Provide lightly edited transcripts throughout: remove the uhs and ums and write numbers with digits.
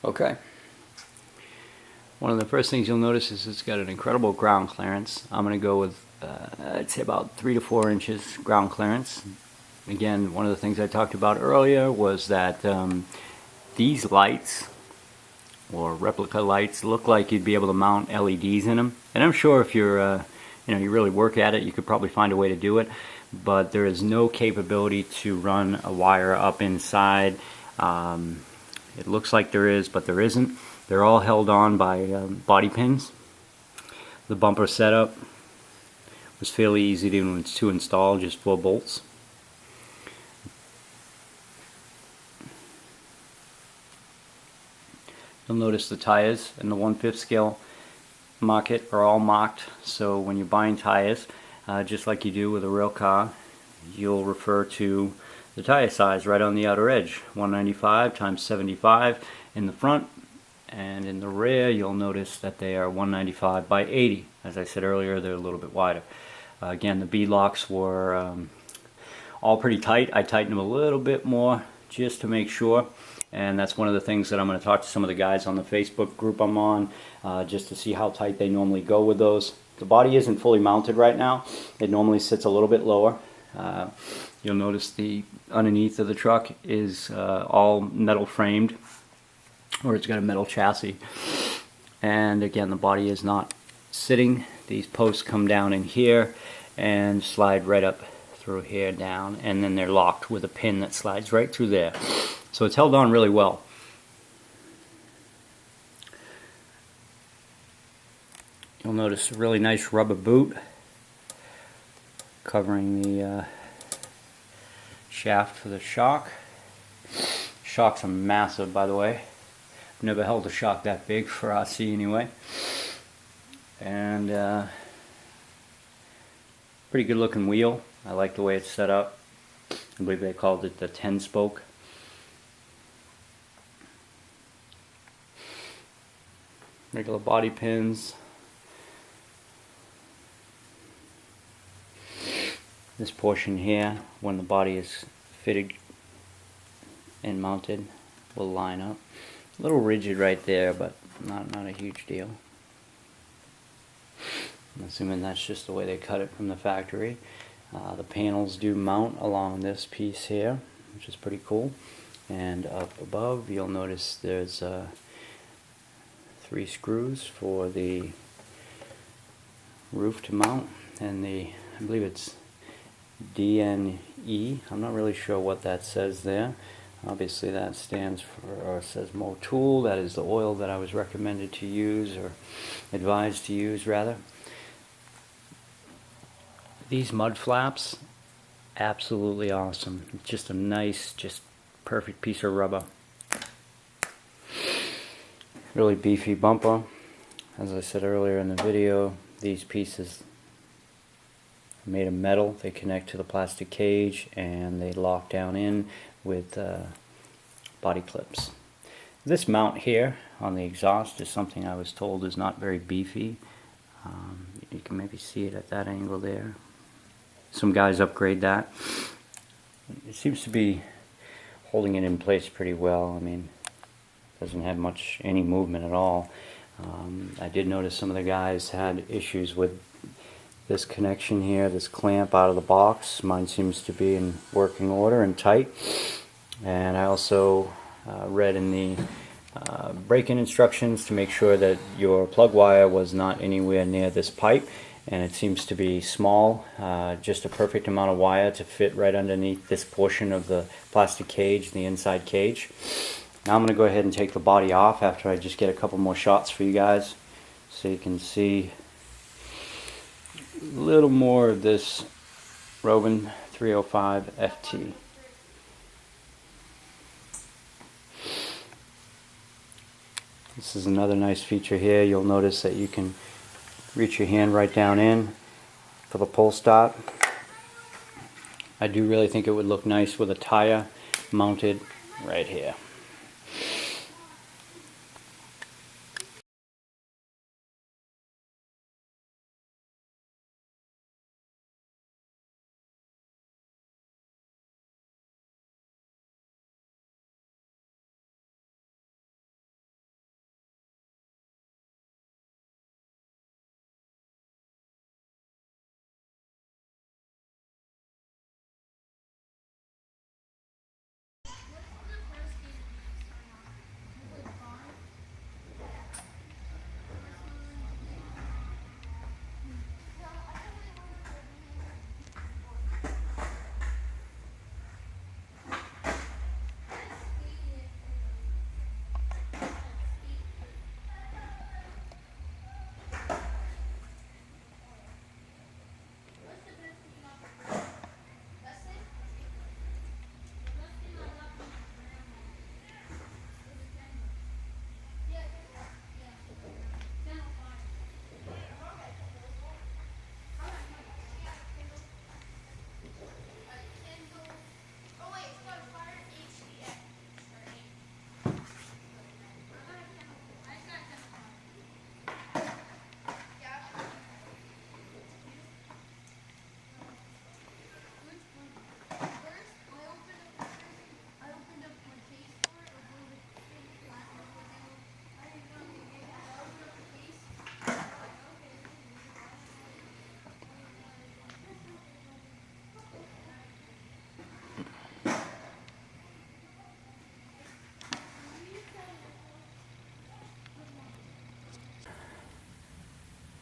Okay. One of the first things you'll notice is it's got an incredible ground clearance. I'm going to go with, I'd say about 3 to 4 inches ground clearance. Again, one of the things I talked about earlier was that these lights, or replica lights, look like you'd be able to mount LEDs in them. And I'm sure if you're, you really work at it, you could probably find a way to do it. But there is no capability to run a wire up inside. It looks like there is, but there isn't. They're all held on by body pins. The bumper setup was fairly easy to install, just 4 bolts. You'll notice the tires in the 1/5 scale market are all marked, so when you're buying tires, just like you do with a real car, you'll refer to the tire size right on the outer edge, 195 times 75 in the front, and in the rear you'll notice that they are 195 by 80. As I said earlier, they're a little bit wider. Again, the bead locks were all pretty tight. I tightened them a little bit more just to make sure, and that's one of the things that I'm going to talk to some of the guys on the Facebook group I'm on, just to see how tight they normally go with those. The body isn't fully mounted right now. It normally sits a little bit lower. You'll notice the underneath of the truck is all metal framed, or it's got a metal chassis. And again, the body is not sitting. These posts come down in here and slide right up through here down, and then they're locked with a pin that slides right through there. So it's held on really well. You'll notice a really nice rubber boot covering the shaft for the shock. Shocks are massive, by the way. I've never held a shock that big for RC anyway. And pretty good looking wheel. I like the way it's set up. I believe they called it the 10 spoke. Regular body pins. This portion here, when the body is fitted and mounted, will line up. A little rigid right there, but not a huge deal. I'm assuming that's just the way they cut it from the factory. The panels do mount along this piece here, which is pretty cool. And up above, you'll notice there's 3 screws for the roof to mount, and I believe it's DNE. I'm not really sure what that says there. Obviously that stands for, or says Motul. That is the oil that I was recommended to use, or advised to use rather. These mud flaps, absolutely awesome. Just a nice, just perfect piece of rubber. Really beefy bumper. As I said earlier in the video, these pieces are made of metal. They connect to the plastic cage and they lock down in with body clips. This mount here on the exhaust is something I was told is not very beefy. You can maybe see it at that angle there. Some guys upgrade that. It seems to be holding it in place pretty well. I mean, it doesn't have any movement at all. I did notice some of the guys had issues with this connection here, this clamp out of the box. Mine seems to be in working order and tight. And I also read in the break-in instructions to make sure that your plug wire was not anywhere near this pipe, and it seems to be small, just a perfect amount of wire to fit right underneath this portion of the plastic cage, the inside cage. Now I'm going to go ahead and take the body off after I just get a couple more shots for you guys, so you can see a little more of this Rovan 305FT. This is another nice feature here. You'll notice that you can reach your hand right down in for the pull start. I do really think it would look nice with a tire mounted right here.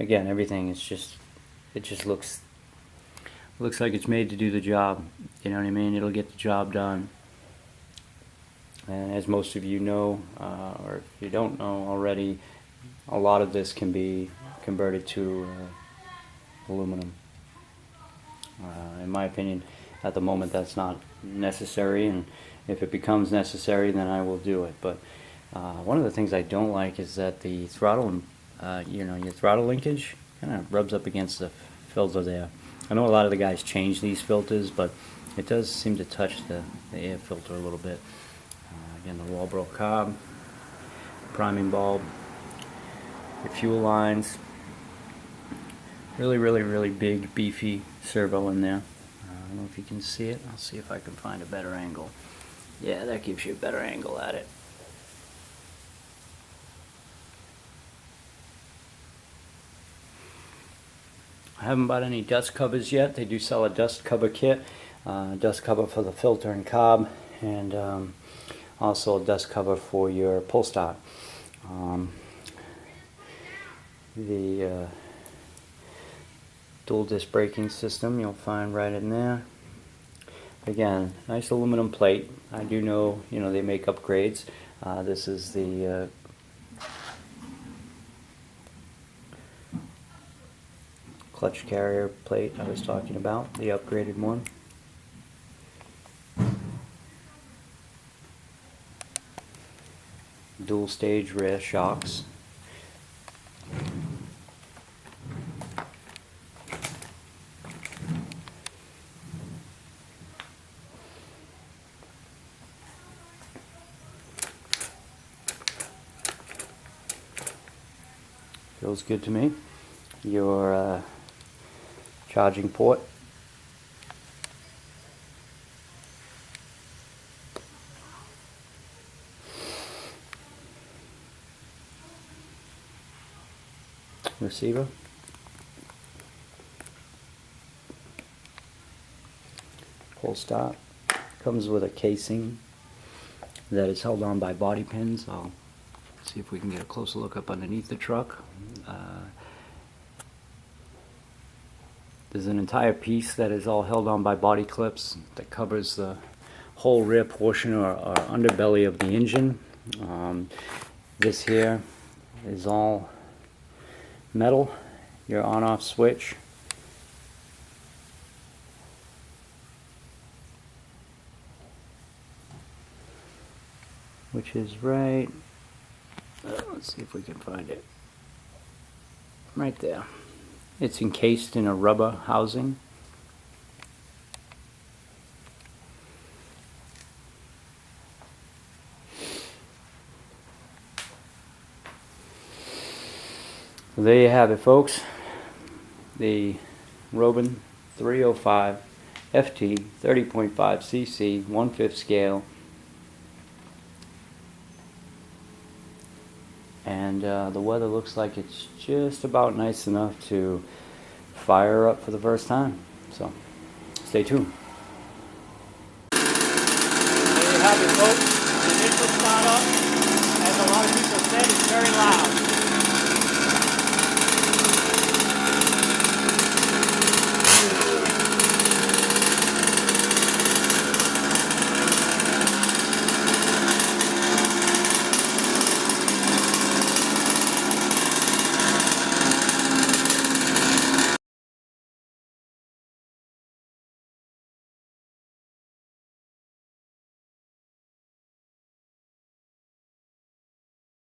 again, everything is just, it just looks like it's made to do the job. You know what I mean? It'll get the job done. And as most of you know, or if you don't know already, a lot of this can be converted to aluminum. In my opinion, at the moment that's not necessary, and if it becomes necessary, then I will do it. But one of the things I don't like is that the throttle, your throttle linkage kind of rubs up against the filter there. I know a lot of the guys change these filters, but it does seem to touch the air filter a little bit. Again, the Walbro carb, priming bulb, your fuel lines, really big, beefy servo in there. I don't know if you can see it. I'll see if I can find a better angle. Yeah, that gives you a better angle at it. I haven't bought any dust covers yet. They do sell a dust cover kit, dust cover for the filter and cob, and also a dust cover for your pull stop. The dual disc braking system you'll find right in there. Again, nice aluminum plate. I do know, they make upgrades. This is the clutch carrier plate I was talking about, the upgraded one. Dual stage rear shocks. Feels good to me. Your charging port. Receiver. Pull stop. Comes with a casing that is held on by body pins. I'll see if we can get a closer look up underneath the truck. There's an entire piece that is all held on by body clips that covers the whole rear portion or underbelly of the engine. This here is all metal, your on-off switch. Which is right, let's see if we can find it. Right there. It's encased in a rubber housing. So there you have it, folks. The Rovan 305FT 30.5cc 1/5 scale. And the weather looks like it's just about nice enough to fire up for the first time. So stay tuned.